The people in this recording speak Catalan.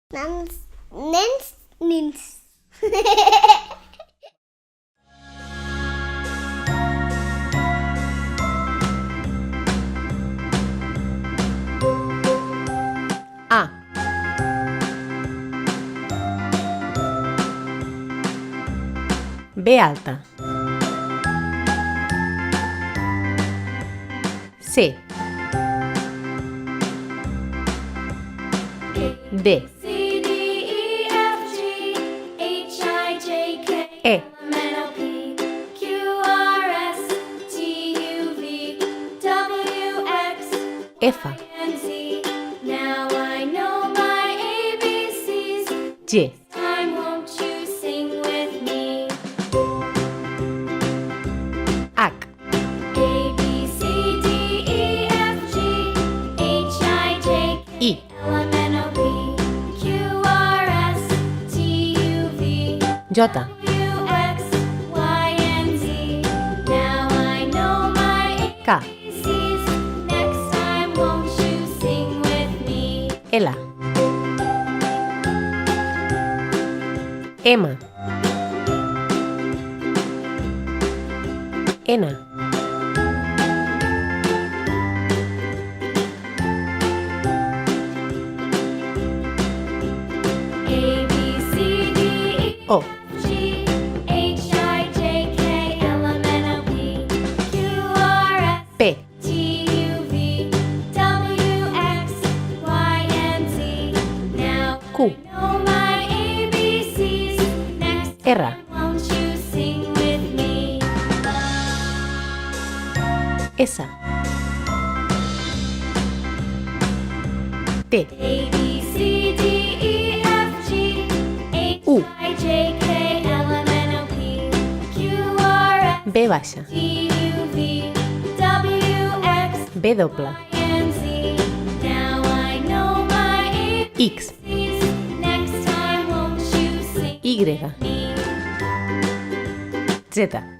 Nens, nins. A. B alta. C. D. E. F. G. H. I. J. K. L. M. N. O. P. Q. R. S. T. U. B baixa. B doble. X. Y. Z.